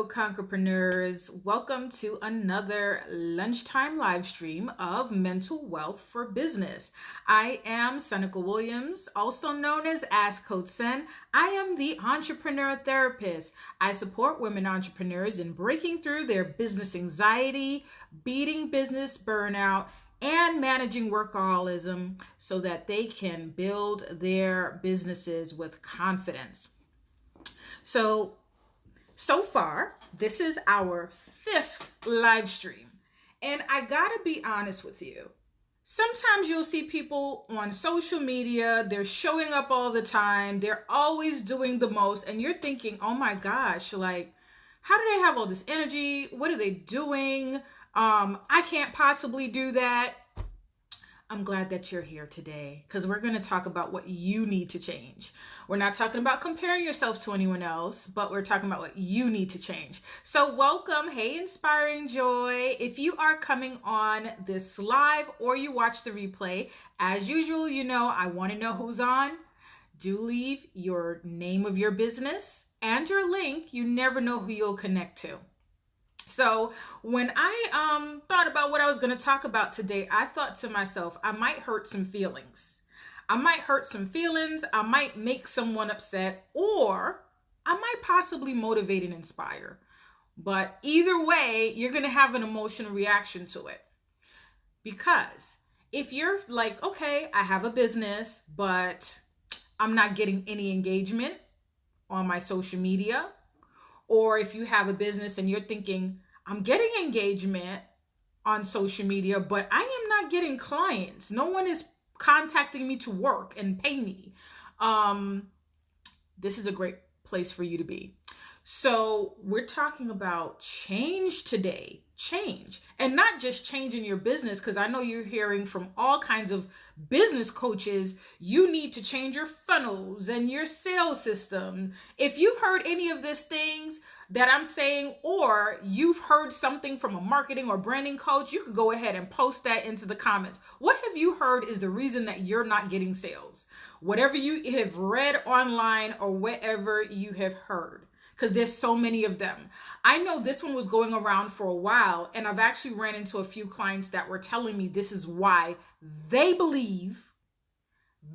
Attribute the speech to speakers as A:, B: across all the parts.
A: Hello, Conquerpreneurs. Welcome to another lunchtime live stream of Mental Wealth for Business. I am Seneca Williams, also known as Ask Coach Sen. I am the entrepreneur therapist. I support women entrepreneurs in breaking through their business anxiety, beating business burnout, and managing workaholism so that they can build their businesses with confidence. So far, this is our 5th live stream. And I gotta be honest with you. Sometimes you'll see people on social media, they're showing up all the time, they're always doing the most, and you're thinking, oh my gosh, like, how do they have all this energy? What are they doing? I can't possibly do that. I'm glad that you're here today because we're going to talk about what you need to change. We're not talking about comparing yourself to anyone else, but we're talking about what you need to change. So welcome. Hey, Inspiring Joy. If you are coming on this live or you watch the replay, as usual, I want to know who's on. Do leave your name of your business and your link. You never know who you'll connect to. So when I thought about what I was going to talk about today, I thought to myself, I might hurt some feelings. I might make someone upset, or I might possibly motivate and inspire. But either way, you're going to have an emotional reaction to it. Because if you're like, okay, I have a business, but I'm not getting any engagement on my social media, or if you have a business and you're thinking, I'm getting engagement on social media, but I am not getting clients. No one is contacting me to work and pay me. This is a great place for you to be. So we're talking about change today. Change. And not just change in your business, because I know you're hearing from all kinds of business coaches, you need to change your funnels and your sales system. If you've heard any of these things that I'm saying, or you've heard something from a marketing or branding coach, you could go ahead and post that into the comments. What have you heard is the reason that you're not getting sales? Whatever you have read online or whatever you have heard. Because there's so many of them. I know this one was going around for a while, and I've actually ran into a few clients that were telling me this is why they believe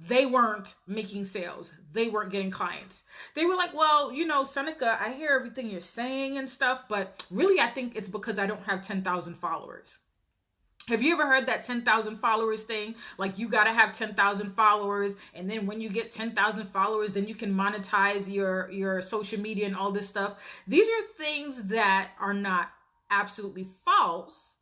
A: they weren't making sales. They weren't getting clients. They were like, well, Seneca, I hear everything you're saying and stuff, but really I think it's because I don't have 10,000 followers. Have you ever heard that 10,000 followers thing? Like you got to have 10,000 followers. And then when you get 10,000 followers, then you can monetize your social media and all this stuff. These are things that are not absolutely false,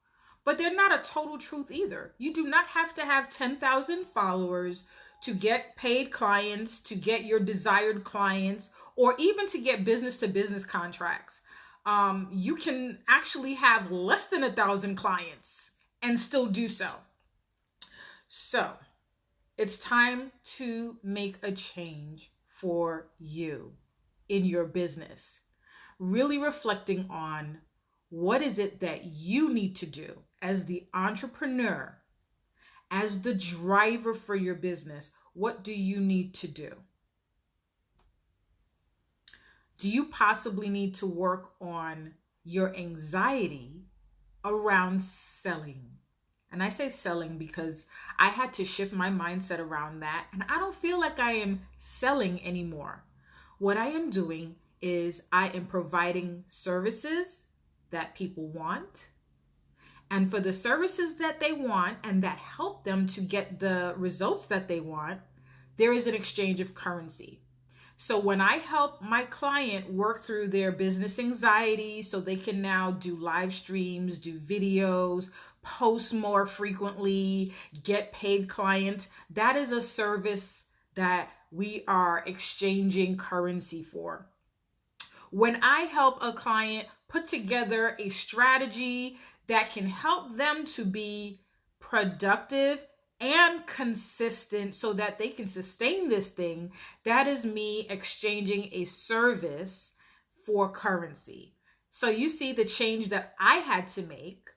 A: but they're not a total truth either. You do not have to have 10,000 followers to get paid clients, to get your desired clients, or even to get business to business contracts. You can actually have less than 1,000 clients and still do so. So it's time to make a change for you in your business. Really reflecting on what is it that you need to do as the entrepreneur, as the driver for your business. What do you need to do? Do you possibly need to work on your anxiety around selling? And I say selling because I had to shift my mindset around that, and I don't feel like I am selling anymore. What I am doing is I am providing services that people want, and for the services that they want and that help them to get the results that they want, there is an exchange of currency. So when I help my client work through their business anxiety so they can now do live streams, do videos, post more frequently, get paid clients, that is a service that we are exchanging currency for. When I help a client put together a strategy that can help them to be productive and consistent so that they can sustain this thing, that is me exchanging a service for currency. So you see the change that I had to make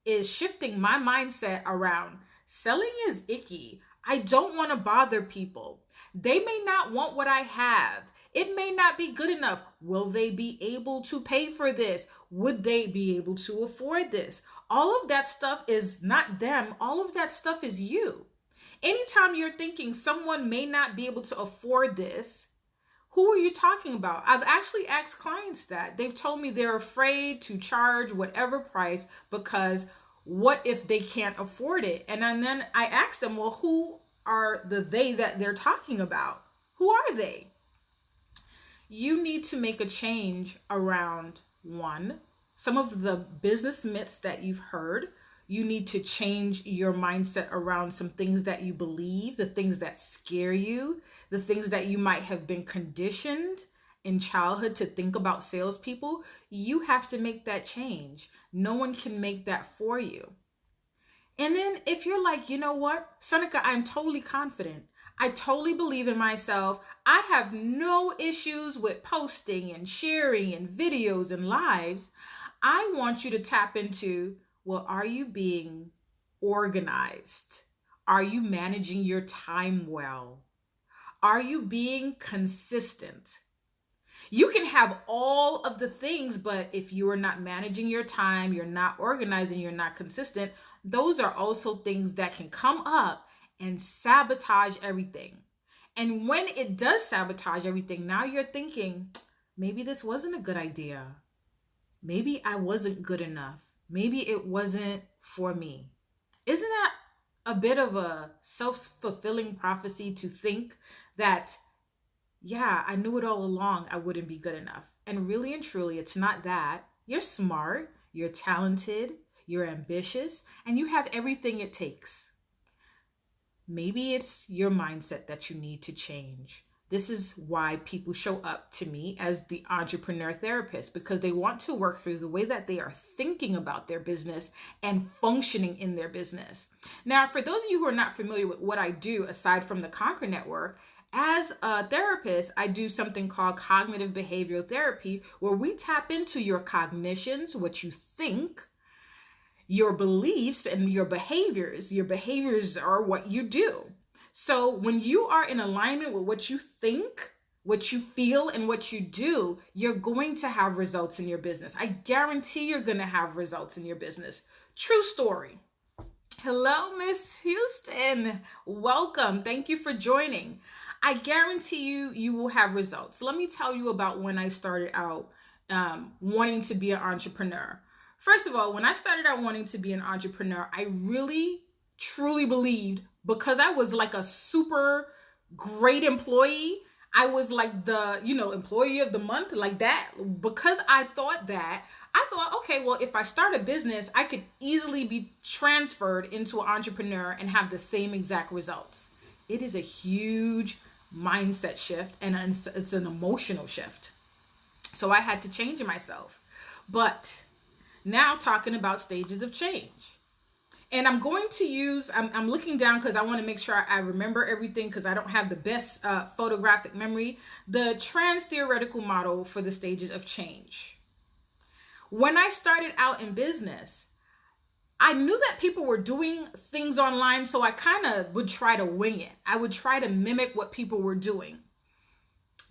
A: is shifting my mindset around selling is icky. I don't want to bother people. They may not want what I have. It may not be good enough. Will they be able to pay for this? Would they be able to afford this? All of that stuff is not them. All of that stuff is you. Anytime you're thinking someone may not be able to afford this, who are you talking about? I've actually asked clients that. They've told me they're afraid to charge whatever price because what if they can't afford it? And then I asked them, well, who are the they that they're talking about? Who are they? You need to make a change around, one, some of the business myths that you've heard. You need to change your mindset around some things that you believe, the things that scare you, the things that you might have been conditioned in childhood to think about salespeople. You have to make that change. No one can make that for you. And then if you're like, you know what, Seneca, I'm totally confident. I totally believe in myself. I have no issues with posting and sharing and videos and lives. I want you to tap into, well, are you being organized? Are you managing your time well? Are you being consistent? You can have all of the things, but if you are not managing your time, you're not organizing, you're not consistent, those are also things that can come up and sabotage everything. And when it does sabotage everything, now you're thinking, maybe this wasn't a good idea. Maybe I wasn't good enough. Maybe it wasn't for me. Isn't that a bit of a self-fulfilling prophecy to think that, yeah, I knew it all along, I wouldn't be good enough? And really and truly, it's not that. You're smart, you're talented, you're ambitious, and you have everything it takes. Maybe it's your mindset that you need to change. This is why people show up to me as the entrepreneur therapist, because they want to work through the way that they are thinking about their business and functioning in their business. Now, for those of you who are not familiar with what I do, aside from the Conquer Network, as a therapist, I do something called cognitive behavioral therapy, where we tap into your cognitions, what you think, your beliefs, and your behaviors. Your behaviors are what you do. So when you are in alignment with what you think, what you feel, and what you do, you're going to have results in your business. I guarantee you're going to have results in your business. True story. Hello, Miss Houston. Welcome. Thank you for joining. I guarantee you will have results. Let me tell you about when I started out wanting to be an entrepreneur. First of all, when I started out wanting to be an entrepreneur, I really, truly believed, because I was like a super great employee, I was like the, employee of the month, like that. Because I thought, okay, well, if I start a business, I could easily be transferred into an entrepreneur and have the same exact results. It is a huge mindset shift, and it's an emotional shift. So I had to change myself. But now talking about stages of change. And I'm going to use, I'm looking down because I want to make sure I remember everything, because I don't have the best photographic memory. The trans-theoretical model for the stages of change. When I started out in business, I knew that people were doing things online, so I kind of would try to wing it. I would try to mimic what people were doing.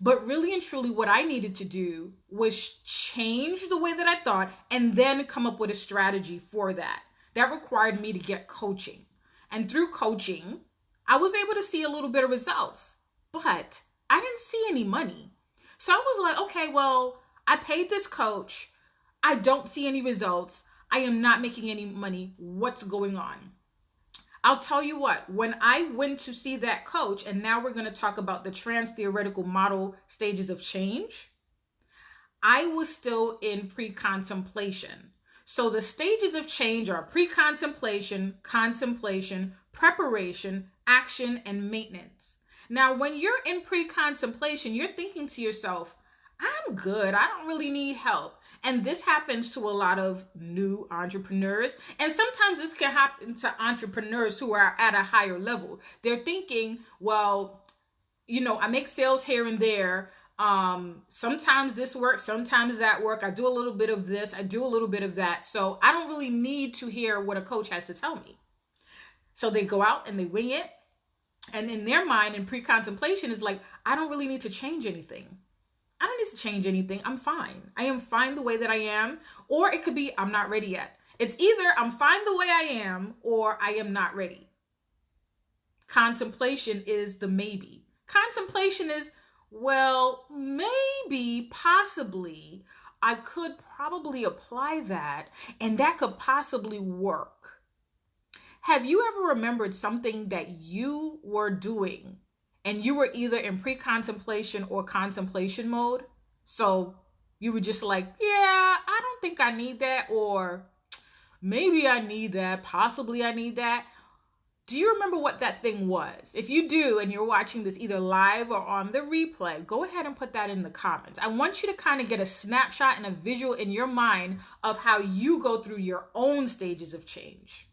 A: But really and truly, what I needed to do was change the way that I thought and then come up with a strategy for that. That required me to get coaching. And through coaching, I was able to see a little bit of results, but I didn't see any money. So I was like, okay, well, I paid this coach. I don't see any results. I am not making any money. What's going on? I'll tell you what, when I went to see that coach, and now we're going to talk about the trans-theoretical model stages of change, I was still in pre-contemplation. So the stages of change are pre-contemplation, contemplation, preparation, action, and maintenance. Now, when you're in pre-contemplation, you're thinking to yourself, I'm good. I don't really need help. And this happens to a lot of new entrepreneurs. And sometimes this can happen to entrepreneurs who are at a higher level. They're thinking, well, I make sales here and there. Sometimes this works, sometimes that work. I do a little bit of this, I do a little bit of that. So I don't really need to hear what a coach has to tell me. So they go out and they wing it. And in their mind, in pre-contemplation, is like, I don't really need to change anything. I don't need to change anything. I'm fine. I am fine the way that I am. Or it could be, I'm not ready yet. It's either I'm fine the way I am or I am not ready. Contemplation is the maybe. Contemplation is, well, maybe, possibly, I could probably apply that and that could possibly work. Have you ever remembered something that you were doing and you were either in pre-contemplation or contemplation mode? So you were just like, yeah, I don't think I need that, or maybe I need that, possibly I need that. Do you remember what that thing was? If you do, and you're watching this either live or on the replay, go ahead and put that in the comments. I want you to kind of get a snapshot and a visual in your mind of how you go through your own stages of change.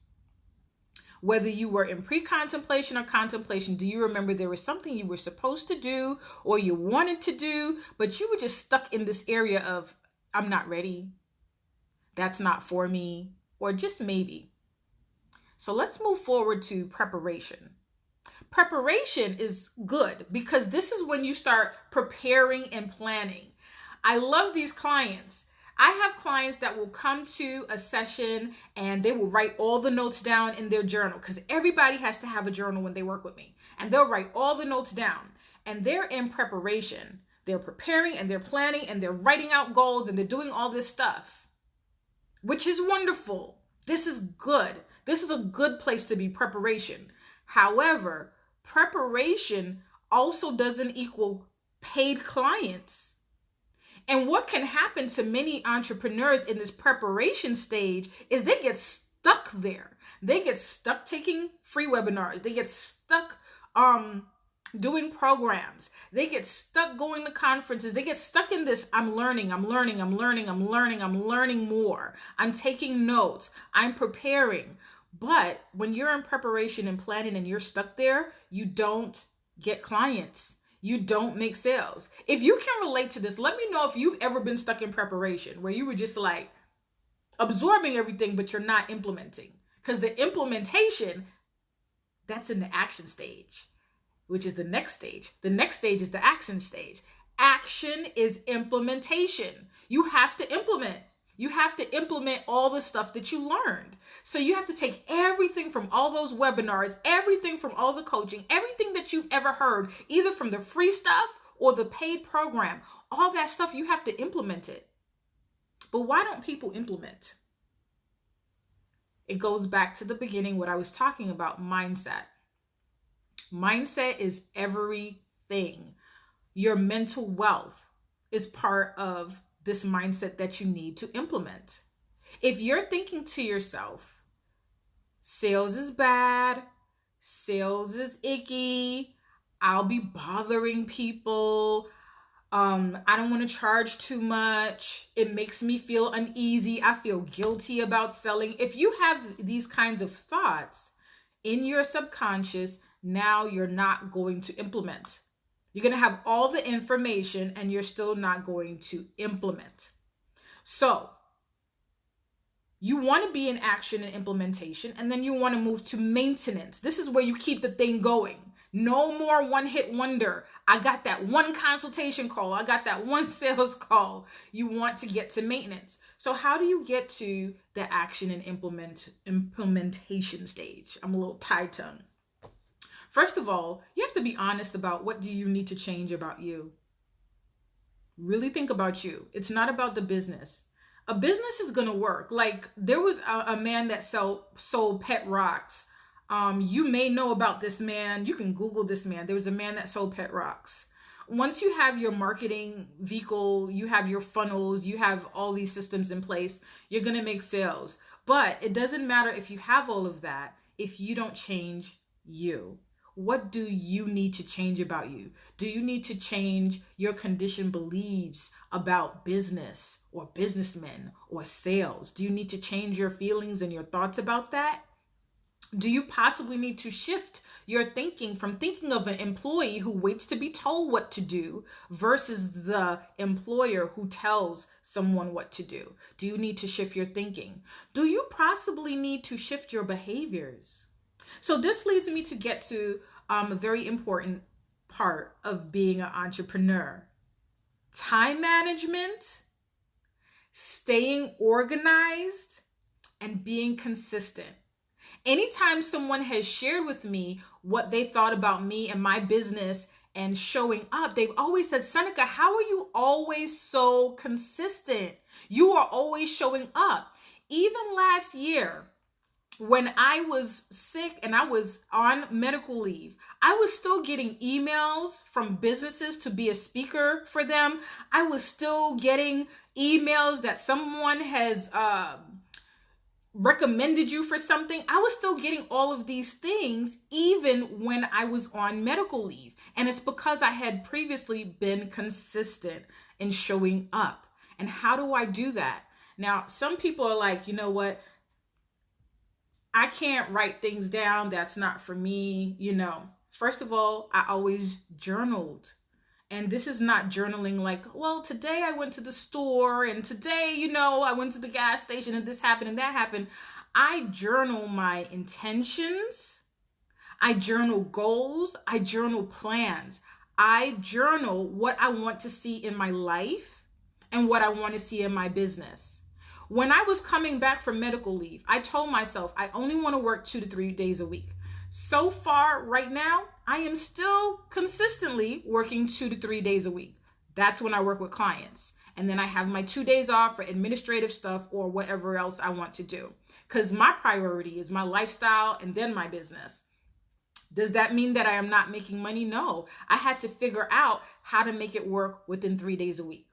A: Whether you were in pre-contemplation or contemplation, do you remember there was something you were supposed to do or you wanted to do, but you were just stuck in this area of, I'm not ready, that's not for me, or just maybe. So let's move forward to preparation. Preparation is good because this is when you start preparing and planning. I love these clients. I have clients that will come to a session and they will write all the notes down in their journal, because everybody has to have a journal when they work with me. And they'll write all the notes down and they're in preparation. They're preparing and they're planning and they're writing out goals and they're doing all this stuff, which is wonderful. This is good. This is a good place to be, preparation. However, preparation also doesn't equal paid clients. And what can happen to many entrepreneurs in this preparation stage is they get stuck there. They get stuck taking free webinars. They get stuck doing programs. They get stuck going to conferences. They get stuck in this, I'm learning more. I'm taking notes. I'm preparing. But when you're in preparation and planning and you're stuck there, you don't get clients. You don't make sales. If you can relate to this, let me know if you've ever been stuck in preparation where you were just like absorbing everything, but you're not implementing. Because the implementation, that's in the action stage, which is the next stage. The next stage is the action stage. Action is implementation. You have to implement. You have to implement all the stuff that you learned. So you have to take everything from all those webinars, everything from all the coaching, everything that you've ever heard, either from the free stuff or the paid program, all that stuff, you have to implement it. But why don't people implement? It goes back to the beginning, what I was talking about, mindset. Mindset is everything. Your mental wealth is part of this mindset that you need to implement. If you're thinking to yourself, sales is bad, sales is icky, I'll be bothering people, I don't want to charge too much, it makes me feel uneasy, I feel guilty about selling. If you have these kinds of thoughts in your subconscious, now you're not going to implement. You're going to have all the information and you're still not going to implement. So you want to be in action and implementation, and then you want to move to maintenance. This is where you keep the thing going. No more one-hit wonder. I got that one consultation call. I got that one sales call. You want to get to maintenance. So how do you get to the action and implementation stage? I'm a little tie-tongue. First of all, you have to be honest about what do you need to change about you. Really think about you. It's not about the business. A business is going to work. Like there was a man that sold pet rocks. You may know about this man. You can Google this man. There was a man that sold pet rocks. Once you have your marketing vehicle, you have your funnels, you have all these systems in place, you're going to make sales. But it doesn't matter if you have all of that if you don't change you. What do you need to change about you? Do you need to change your conditioned beliefs about business or businessmen or sales? Do you need to change your feelings and your thoughts about that? Do you possibly need to shift your thinking from thinking of an employee who waits to be told what to do versus the employer who tells someone what to do? Do you need to shift your thinking? Do you possibly need to shift your behaviors? So this leads me to get to a very important part of being an entrepreneur. time management, staying organized, and being consistent. Anytime someone has shared with me what they thought about me and my business and showing up, they've always said, Seneca, how are you always so consistent? You are always showing up. Even last year, when I was sick and I was on medical leave, I was still getting emails from businesses to be a speaker for them. I was still getting emails that someone has recommended you for something. I was still getting all of these things even when I was on medical leave. And it's because I had previously been consistent in showing up. And how do I do that? Now, some people are like, you know what? I can't write things down. That's not for me. First of all, I always journaled. And this is not journaling like, well, today I went to the store and today, I went to the gas station and this happened and that happened. I journal my intentions. I journal goals. I journal plans. I journal what I want to see in my life and what I want to see in my business. When I was coming back from medical leave, I told myself I only want to work 2 to 3 days a week. So far, right now, I am still consistently working 2 to 3 days a week. That's when I work with clients. And then I have my 2 days off for administrative stuff or whatever else I want to do. Because my priority is my lifestyle and then my business. Does that mean that I am not making money? No. I had to figure out how to make it work within 3 days a week.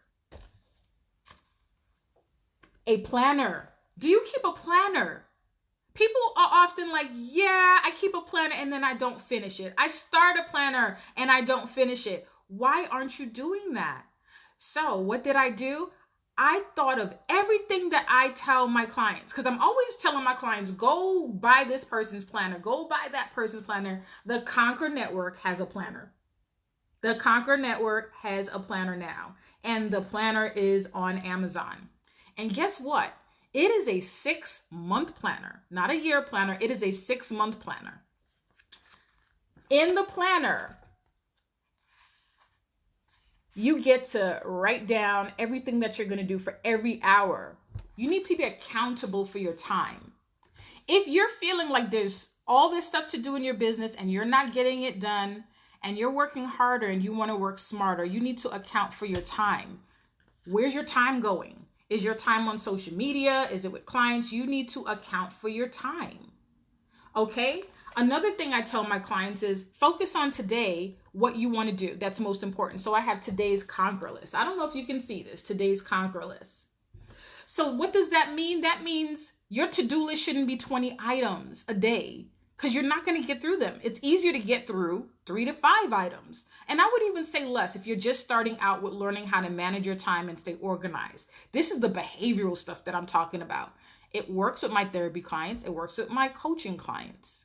A: A planner. Do you keep a planner? People are often like, yeah, I keep a planner and then I don't finish it. I start a planner and I don't finish it. Why aren't you doing that? So what did I do? I thought of everything that I tell my clients, because I'm always telling my clients, go buy this person's planner, go buy that person's planner. The Conquer Network has a planner. The Conquer Network has a planner now, and the planner is on Amazon. And guess what? It is a 6-month planner, not a year planner. It is a 6-month planner. In the planner, you get to write down everything that you're going to do for every hour. You need to be accountable for your time. If you're feeling like there's all this stuff to do in your business and you're not getting it done and you're working harder and you want to work smarter, you need to account for your time. Where's your time going? Is your time on social media? Is it with clients? You need to account for your time. Okay? Another thing I tell my clients is focus on today, what you want to do. That's most important. So I have today's conquer list. I don't know if you can see this, today's conquer list. So what does that mean? That means your to-do list shouldn't be 20 items a day because you're not going to get through them. It's easier to get through 3 to 5 items. And I would even say less if you're just starting out with learning how to manage your time and stay organized. This is the behavioral stuff that I'm talking about. It works with my therapy clients. It works with my coaching clients.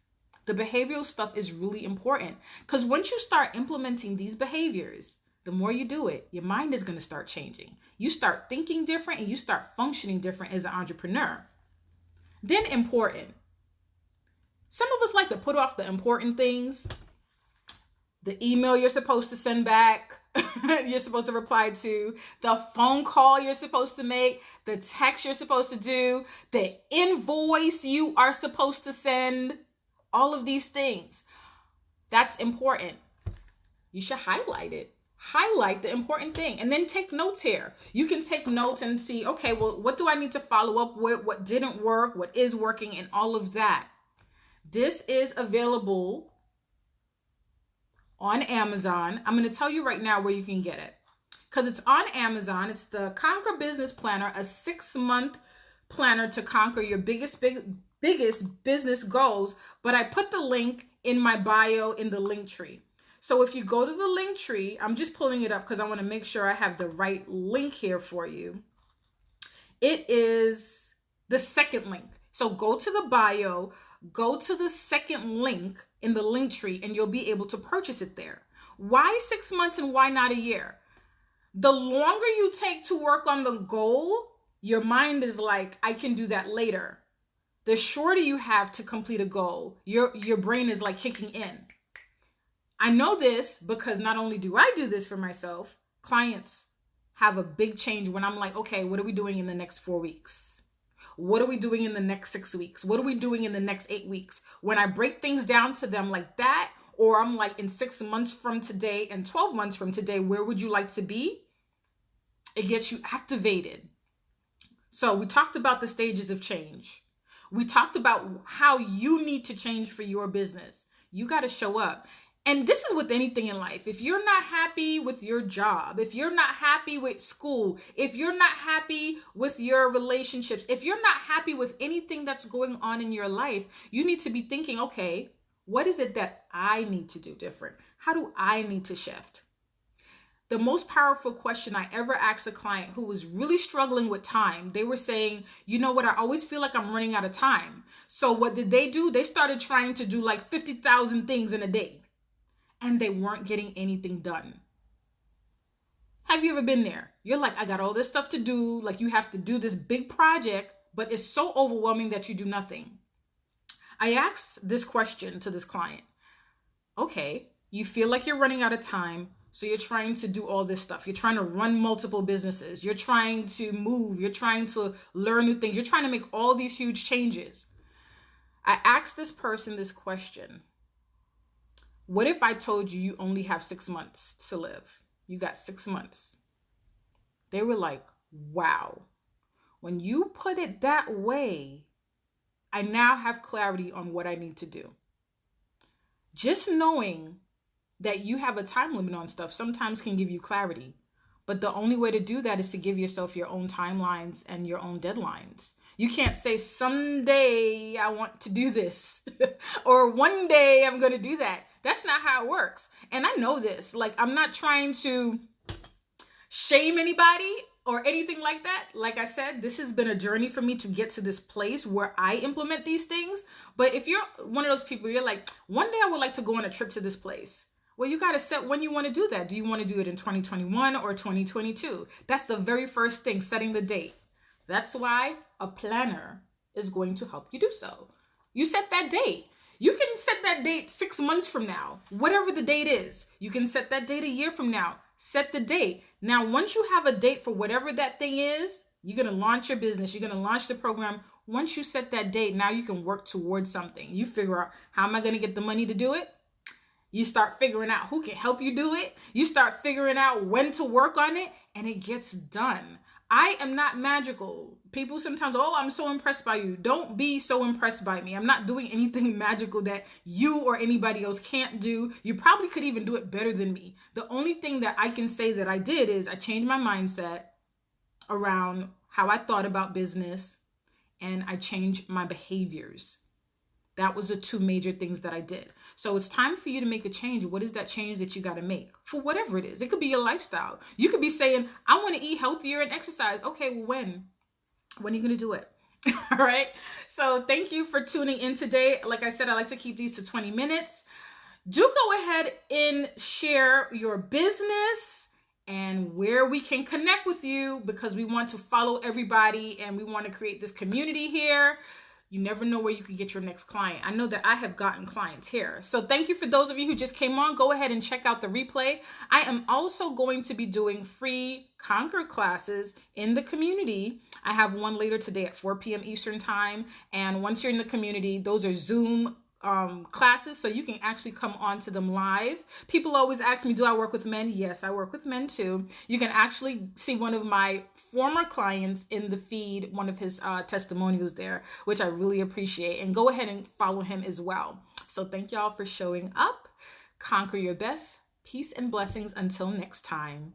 A: The behavioral stuff is really important because once you start implementing these behaviors, the more you do it, your mind is going to start changing. You start thinking different and you start functioning different as an entrepreneur. Then important. Some of us like to put off the important things. The email you're supposed to send back, you're supposed to reply to, the phone call you're supposed to make, the text you're supposed to do, the invoice you are supposed to send, all of these things. That's important. You should highlight it. Highlight the important thing and then take notes here. You can take notes and see, okay, well, what do I need to follow up with? What didn't work? What is working? And all of that. This is available on Amazon. I'm going to tell you right now where you can get it because it's on Amazon. It's the Conquer Business Planner, a 6-month planner to conquer your biggest business goals. But I put the link in my bio in the link tree. So if you go to the link tree, I'm just pulling it up because I want to make sure I have the right link here for you. It is the second link. So go to the bio, go to the second link in the link tree, and you'll be able to purchase it there. Why 6 months and why not a year? The longer you take to work on the goal, your mind is like, I can do that later. The shorter you have to complete a goal, your brain is like kicking in. I know this because not only do I do this for myself, clients have a big change when I'm like, okay, what are we doing in the next 4 weeks? What are we doing in the next 6 weeks? What are we doing in the next 8 weeks? When I break things down to them like that, or I'm like, in 6 months from today and 12 months from today, where would you like to be? It gets you activated. So we talked about the stages of change. We talked about how you need to change for your business. You got to show up. And this is with anything in life. If you're not happy with your job, if you're not happy with school, if you're not happy with your relationships, if you're not happy with anything that's going on in your life, you need to be thinking, okay, what is it that I need to do different? How do I need to shift? The most powerful question I ever asked a client who was really struggling with time, they were saying, you know what, I always feel like I'm running out of time. So what did they do? They started trying to do like 50,000 things in a day, and they weren't getting anything done. Have you ever been there? You're like, I got all this stuff to do. Like, you have to do this big project, but it's so overwhelming that you do nothing. I asked this question to this client. Okay, you feel like you're running out of time. So you're trying to do all this stuff. You're trying to run multiple businesses. You're trying to move. You're trying to learn new things. You're trying to make all these huge changes. I asked this person this question. What if I told you you only have 6 months to live? You got 6 months. They were like, wow. When you put it that way, I now have clarity on what I need to do. Just knowing that you have a time limit on stuff sometimes can give you clarity. But the only way to do that is to give yourself your own timelines and your own deadlines. You can't say someday I want to do this or one day I'm going to do that. That's not how it works. And I know this. Like, I'm not trying to shame anybody or anything like that. Like I said, this has been a journey for me to get to this place where I implement these things. But if you're one of those people, you're like, one day I would like to go on a trip to this place. Well, you got to set when you want to do that. Do you want to do it in 2021 or 2022? That's the very first thing, setting the date. That's why a planner is going to help you do so. You set that date. You can set that date 6 months from now, whatever the date is. You can set that date a year from now. Set the date. Now, once you have a date for whatever that thing is, you're going to launch your business. You're going to launch the program. Once you set that date, now you can work towards something. You figure out, how am I going to get the money to do it? You start figuring out who can help you do it. You start figuring out when to work on it, and it gets done. I am not magical. People sometimes, oh, I'm so impressed by you. Don't be so impressed by me. I'm not doing anything magical that you or anybody else can't do. You probably could even do it better than me. The only thing that I can say that I did is I changed my mindset around how I thought about business, and I changed my behaviors. That was the two major things that I did. So it's time for you to make a change. What is that change that you got to make for whatever it is? It could be your lifestyle. You could be saying, I want to eat healthier and exercise. Okay, well, when? When are you going to do it? All right. So thank you for tuning in today. Like I said, I like to keep these to 20 minutes. Do go ahead and share your business and where we can connect with you, because we want to follow everybody and we want to create this community here. You never know where you could get your next client. I know that I have gotten clients here. So thank you for those of you who just came on. Go ahead and check out the replay. I am also going to be doing free Conquer classes in the community. I have one later today at 4 p.m. Eastern time. And once you're in the community, those are Zoom classes, so you can actually come on to them live. People always ask me, do I work with men? Yes, I work with men too. You can actually see one of my former clients in the feed, one of his testimonials there, which I really appreciate. And go ahead and follow him as well. So thank y'all for showing up. Conquer your best. Peace and blessings until next time.